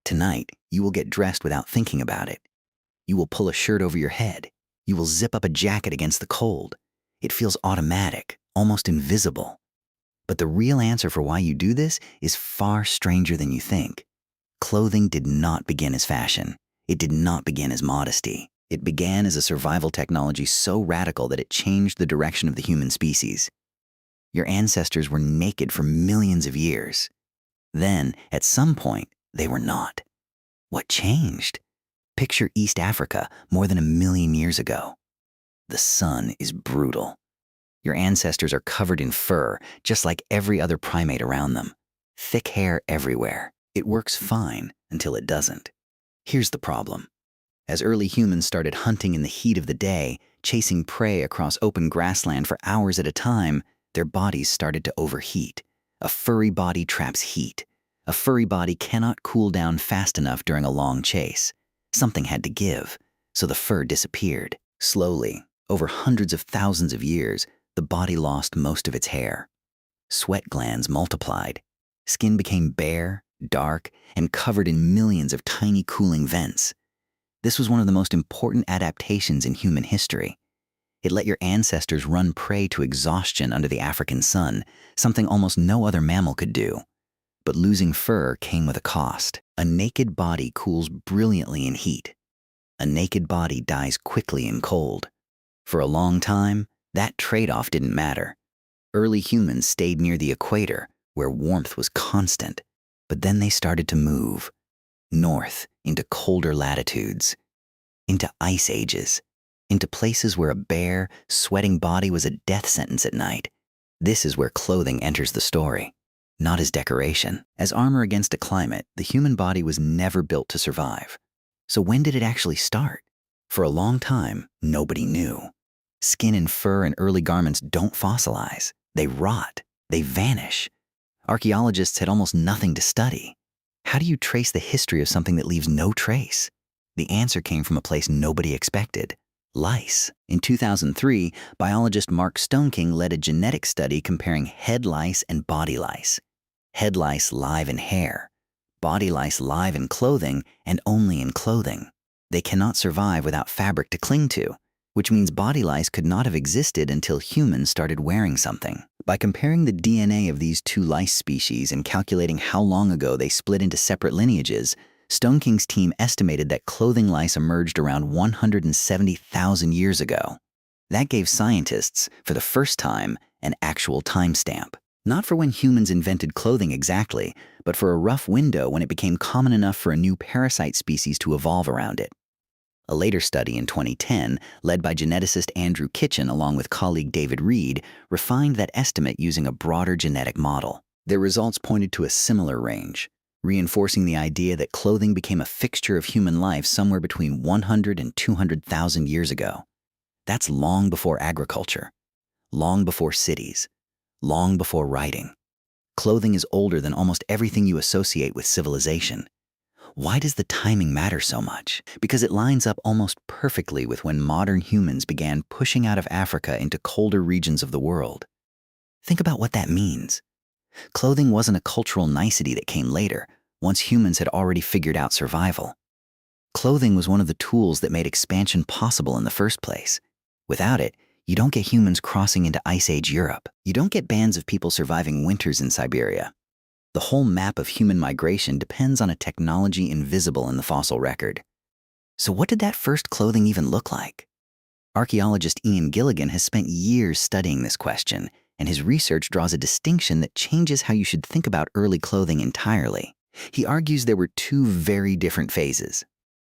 Tonight, you will get dressed without thinking about it. You will pull a shirt over your head. You will zip up a jacket against the cold. It feels automatic, almost invisible. But the real answer for why you do this is far stranger than you think. Clothing did not begin as fashion. It did not begin as modesty. It began as a survival technology so radical that it changed the direction of the human species. Your ancestors were naked for millions of years. Then, at some point, they were not. What changed? Picture East Africa more than 1,000,000 years ago. The sun is brutal. Your ancestors are covered in fur, just like every other primate around them. Thick hair everywhere. It works fine until it doesn't. Here's the problem. As early humans started hunting in the heat of the day, chasing prey across open grassland for hours at a time, their bodies started to overheat. A furry body traps heat. A furry body cannot cool down fast enough during a long chase. Something had to give, so the fur disappeared. Slowly, over hundreds of thousands of years, the body lost most of its hair. Sweat glands multiplied. Skin became bare, dark, and covered in millions of tiny cooling vents. This was one of the most important adaptations in human history. It let your ancestors run prey to exhaustion under the African sun, something almost no other mammal could do. But losing fur came with a cost. A naked body cools brilliantly in heat. A naked body dies quickly in cold. For a long time, that trade-off didn't matter. Early humans stayed near the equator, where warmth was constant. But then they started to move north into colder latitudes, into ice ages, into places where a bare, sweating body was a death sentence at night. This is where clothing enters the story, not as decoration. As armor against a climate, the human body was never built to survive. So when did it actually start? For a long time, nobody knew. Skin and fur in early garments don't fossilize. They rot. They vanish. Archaeologists had almost nothing to study. How do you trace the history of something that leaves no trace? The answer came from a place nobody expected: lice. In 2003, biologist Mark Stoneking led a genetic study comparing head lice and body lice. Head lice live in hair. Body lice live in clothing, and only in clothing. They cannot survive without fabric to cling to, which means body lice could not have existed until humans started wearing something. By comparing the DNA of these two lice species and calculating how long ago they split into separate lineages, Stoneking's team estimated that clothing lice emerged around 170,000 years ago. That gave scientists, for the first time, an actual timestamp. Not for when humans invented clothing exactly, but for a rough window when it became common enough for a new parasite species to evolve around it. A later study in 2010, led by geneticist Andrew Kitchen along with colleague David Reed, refined that estimate using a broader genetic model. Their results pointed to a similar range, reinforcing the idea that clothing became a fixture of human life somewhere between 100 and 200,000 years ago. That's long before agriculture, long before cities, long before writing. Clothing is older than almost everything you associate with civilization. Why does the timing matter so much? Because it lines up almost perfectly with when modern humans began pushing out of Africa into colder regions of the world. Think about what that means. Clothing wasn't a cultural nicety that came later, once humans had already figured out survival. Clothing was one of the tools that made expansion possible in the first place. Without it, you don't get humans crossing into Ice Age Europe. You don't get bands of people surviving winters in Siberia. The whole map of human migration depends on a technology invisible in the fossil record. So what did that first clothing even look like? Archaeologist Gilligan has spent years studying this question, and his research draws a distinction that changes how you should think about early clothing entirely. He argues there were two very different phases.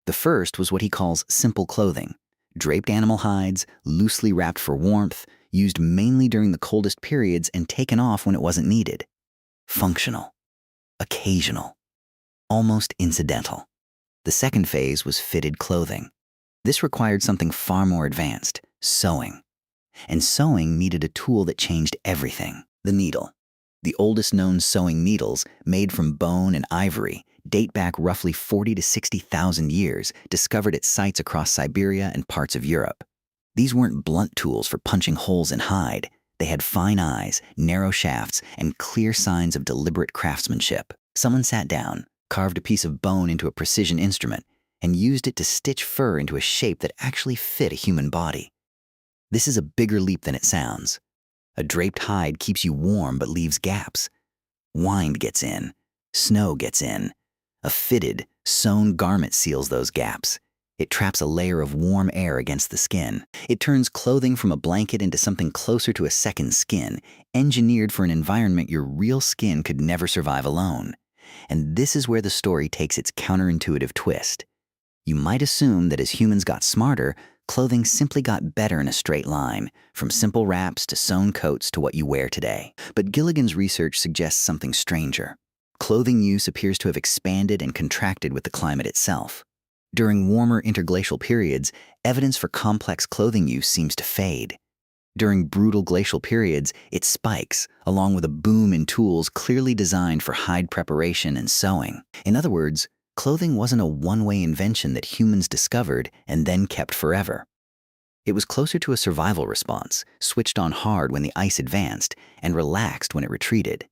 The first was what he calls simple clothing: draped animal hides, loosely wrapped for warmth, used mainly during the coldest periods and taken off when it wasn't needed. Functional, occasional, almost incidental. The second phase was fitted clothing. This required something far more advanced: sewing. And sewing needed a tool that changed everything: the needle. The oldest known sewing needles, made from bone and ivory, date back roughly 40 to 60,000 years, discovered at sites across Siberia and parts of Europe. These weren't blunt tools for punching holes in hide. They had fine eyes, narrow shafts, and clear signs of deliberate craftsmanship. Someone sat down, carved a piece of bone into a precision instrument, and used it to stitch fur into a shape that actually fit a human body. This is a bigger leap than it sounds. A draped hide keeps you warm but leaves gaps. Wind gets in. Snow gets in. A fitted, sewn garment seals those gaps. It traps a layer of warm air against the skin. It turns clothing from a blanket into something closer to a second skin, engineered for an environment your real skin could never survive alone. And this is where the story takes its counterintuitive twist. You might assume that as humans got smarter, clothing simply got better in a straight line, from simple wraps to sewn coats to what you wear today. But Gilligan's research suggests something stranger. Clothing use appears to have expanded and contracted with the climate itself. During warmer interglacial periods, evidence for complex clothing use seems to fade. During brutal glacial periods, it spikes, along with a boom in tools clearly designed for hide preparation and sewing. In other words, clothing wasn't a one-way invention that humans discovered and then kept forever. It was closer to a survival response, switched on hard when the ice advanced and relaxed when it retreated.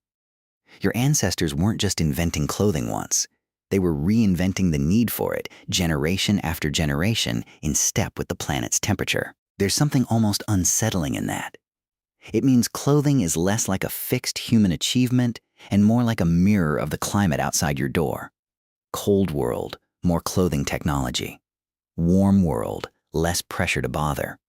Your ancestors weren't just inventing clothing once. They were reinventing the need for it, generation after generation, in step with the planet's temperature. There's something almost unsettling in that. It means clothing is less like a fixed human achievement and more like a mirror of the climate outside your door. Cold world, more clothing technology. Warm world, less pressure to bother.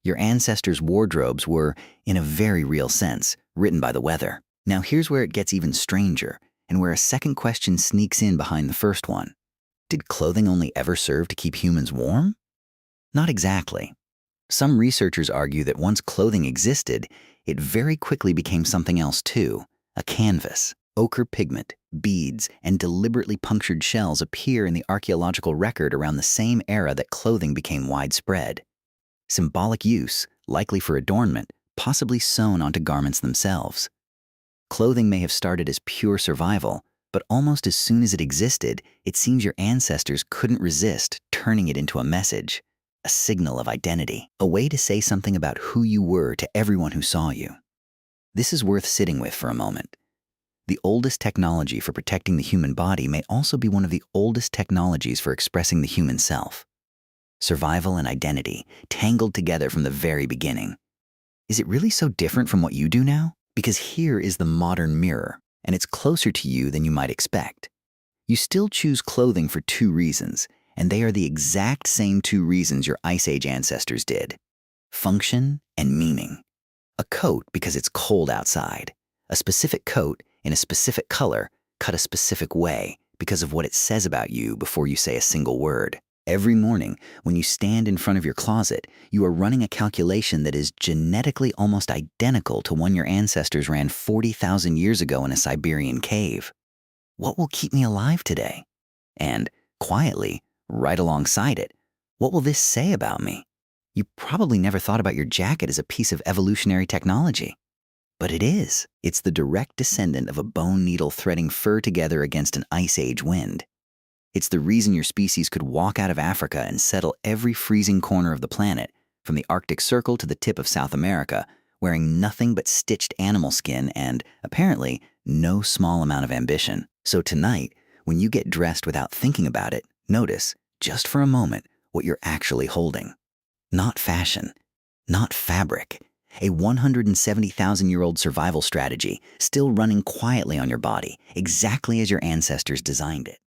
Your ancestors' wardrobes were, in a very real sense, written by the weather. Now here's where it gets even stranger, and where a second question sneaks in behind the first one. Did clothing only ever serve to keep humans warm? Not exactly. Some researchers argue that once clothing existed, it very quickly became something else too, a canvas. Ochre pigment, beads, and deliberately punctured shells appear in the archaeological record around the same era that clothing became widespread. Symbolic use, likely for adornment, possibly sewn onto garments themselves. Clothing may have started as pure survival, but almost as soon as it existed, it seems your ancestors couldn't resist turning it into a message, a signal of identity, a way to say something about who you were to everyone who saw you. This is worth sitting with for a moment. The oldest technology for protecting the human body may also be one of the oldest technologies for expressing the human self. Survival and identity, tangled together from the very beginning. Is it really so different from what you do now? Because here is the modern mirror, and it's closer to you than you might expect. You still choose clothing for two reasons, and they are the exact same two reasons your Ice Age ancestors did. Function and meaning. A coat because it's cold outside. A specific coat in a specific color, cut a specific way because of what it says about you before you say a single word. Every morning, when you stand in front of your closet, you are running a calculation that is genetically almost identical to one your ancestors ran 40,000 years ago in a Siberian cave. What will keep me alive today? And, quietly, right alongside it, what will this say about me? You probably never thought about your jacket as a piece of evolutionary technology. But it is. It's the direct descendant of a bone needle threading fur together against an Ice Age wind. It's the reason your species could walk out of Africa and settle every freezing corner of the planet, from the Arctic Circle to the tip of South America, wearing nothing but stitched animal skin and, apparently, no small amount of ambition. So tonight, when you get dressed without thinking about it, notice, just for a moment, what you're actually holding. Not fashion, not fabric. A 170,000-year-old survival strategy, still running quietly on your body, exactly as your ancestors designed it.